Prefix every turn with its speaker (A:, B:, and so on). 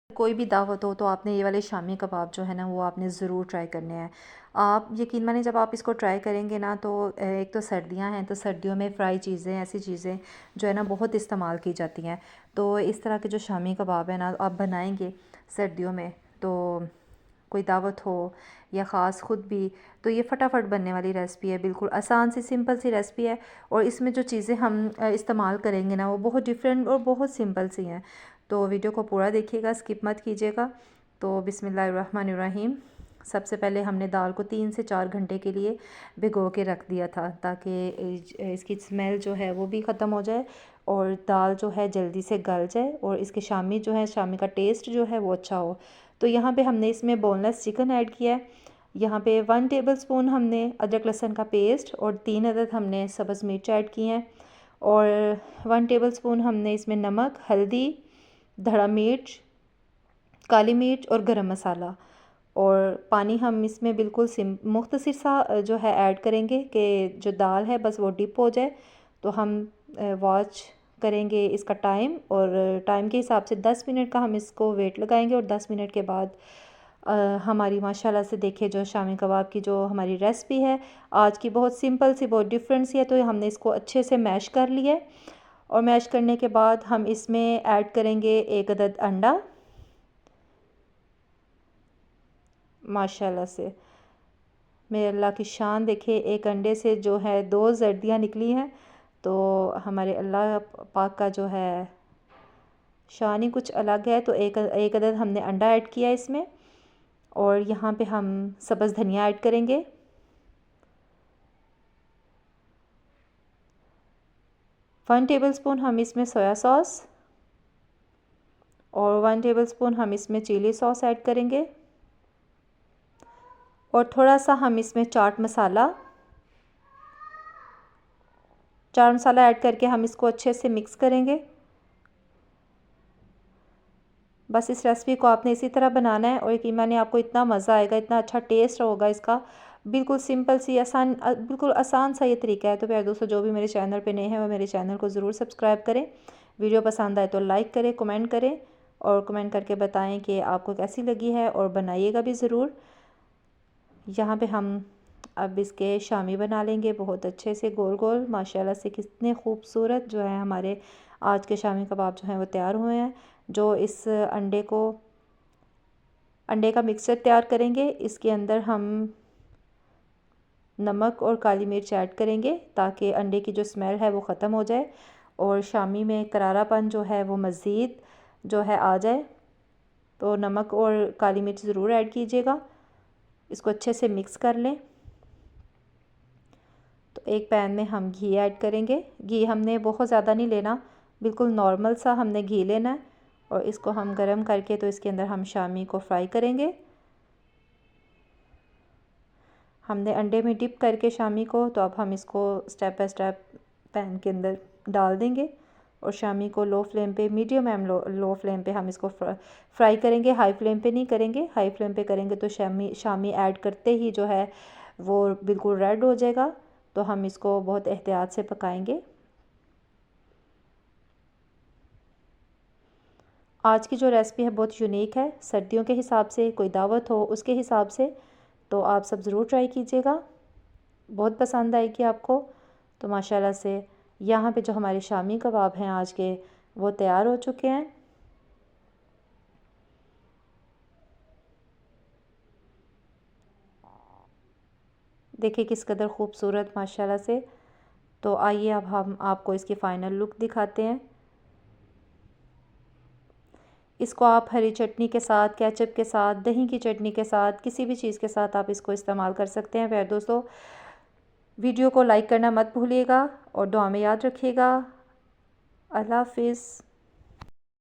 A: कोई भी दावत हो तो आपने ये वाले शामी कबाब जो है ना वो आपने ज़रूर ट्राई करने हैं। आप यकीन मानिए जब आप इसको ट्राई करेंगे ना तो एक तो सर्दियां हैं तो सर्दियों में फ्राई चीज़ें ऐसी चीज़ें जो है ना बहुत इस्तेमाल की जाती हैं। तो इस तरह के जो शामी कबाब है ना आप बनाएंगे सर्दियों में तो कोई दावत हो या ख़ास ख़ुद भी तो ये फटाफट बनने वाली रेसिपी है। बिल्कुल आसान सी सिंपल सी रेसिपी है और इसमें जो चीज़ें हम इस्तेमाल करेंगे ना वो बहुत डिफरेंट और बहुत सिंपल सी हैं। तो वीडियो को पूरा देखिएगा, स्किप मत कीजिएगा। तो बिस्मिल्लाहिर्रहमानिर्रहीम। सबसे पहले हमने दाल को 3 से 4 घंटे के लिए भिगो के रख दिया था ताकि इसकी स्मेल जो है वो भी ख़त्म हो जाए और दाल जो है जल्दी से गल जाए और इसके शामी जो है शामी का टेस्ट जो है वो अच्छा हो। तो यहाँ पे हमने इसमें बोनलेस चिकन ऐड किया है। यहाँ पे 1 टेबलस्पून हमने अदरक लहसुन का पेस्ट और 3 अदद हमने सब्ज़ मिर्च ऐड की हैं और 1 टेबलस्पून हमने इसमें नमक, हल्दी, धड़ा मिर्च, काली मिर्च और गरम मसाला और पानी हम इसमें बिल्कुल मुख्तसर सा जो है ऐड करेंगे कि जो दाल है बस वो डिप हो जाए। तो हम वॉच करेंगे इसका टाइम और टाइम के हिसाब से 10 मिनट का हम इसको वेट लगाएंगे और 10 मिनट के बाद हमारी माशाल्लाह से देखिए जो शामी कबाब की जो हमारी रेसिपी है आज की बहुत सिंपल सी बहुत डिफरेंट सी है। तो हमने इसको अच्छे से मैश कर लिया है और मैश करने के बाद हम इसमें ऐड करेंगे 1 अदद अंडा। माशाल्लाह से मेरे अल्लाह की शान देखिए एक अंडे से जो है 2 जर्दियाँ निकली हैं। तो हमारे अल्लाह पाक का जो है शान ही कुछ अलग है। तो एक अदद हमने अंडा ऐड किया इसमें और यहाँ पे हम सब्ज़ धनिया ऐड करेंगे। वन टेबलस्पून हम इसमें सोया सॉस और 1 टेबलस्पून हम इसमें चिली सॉस ऐड करेंगे और थोड़ा सा हम इसमें चाट मसाला ऐड करके हम इसको अच्छे से मिक्स करेंगे। बस इस रेसिपी को आपने इसी तरह बनाना है और यकीन मानिए आपको इतना मज़ा आएगा, इतना अच्छा टेस्ट होगा इसका। बिल्कुल सिंपल सी आसान बिल्कुल आसान सा ये तरीका है। तो प्यारे दोस्तों जो भी मेरे चैनल पे नए हैं वो मेरे चैनल को ज़रूर सब्सक्राइब करें। वीडियो पसंद आए तो लाइक करें, कमेंट करें और कमेंट करके बताएं कि आपको कैसी लगी है और बनाइएगा भी ज़रूर। यहाँ पे हम अब इसके शामी बना लेंगे बहुत अच्छे से गोल गोल। माशाल्लाह से कितने खूबसूरत जो है हमारे आज के शामी कबाब जो हैं वो तैयार हुए हैं। जो इस अंडे का मिक्सचर तैयार करेंगे इसके अंदर हम नमक और काली मिर्च ऐड करेंगे ताकि अंडे की जो स्मेल है वो ख़त्म हो जाए और शामी में करारापन जो है वो मज़ीद जो है आ जाए। तो नमक और काली मिर्च ज़रूर ऐड कीजिएगा। इसको अच्छे से मिक्स कर लें। तो एक पैन में हम घी ऐड करेंगे। घी हमने बहुत ज़्यादा नहीं लेना, बिल्कुल नॉर्मल सा हमने घी लेना है और इसको हम गरम करके तो इसके अंदर हम शामी को फ्राई करेंगे। हमने अंडे में डिप करके शामी को तो अब हम इसको स्टेप बाय स्टेप पैन के अंदर डाल देंगे और शामी को लो फ्लेम पे मीडियम एम लो फ्लेम पे हम इसको फ्राई करेंगे। हाई फ्लेम पे नहीं करेंगे, हाई फ्लेम पे करेंगे तो शामी ऐड करते ही जो है वो बिल्कुल रेड हो जाएगा। तो हम इसको बहुत एहतियात से पकाएंगे। आज की जो रेसिपी है बहुत यूनिक है, सर्दियों के हिसाब से कोई दावत हो उसके हिसाब से। तो आप सब ज़रूर ट्राई कीजिएगा, बहुत पसंद आएगी आपको। तो माशाल्लाह से यहाँ पे जो हमारे शामी कबाब हैं आज के वो तैयार हो चुके हैं। देखिए किस कदर खूबसूरत माशाल्लाह से। तो आइए अब हम आपको इसकी फ़ाइनल लुक दिखाते हैं। इसको आप हरी चटनी के साथ, केचप के साथ, दही की चटनी के साथ, किसी भी चीज़ के साथ आप इसको इस्तेमाल कर सकते हैं। प्यारे दोस्तों वीडियो को लाइक करना मत भूलिएगा और दुआ में याद रखिएगा। अल्लाह हाफिज़।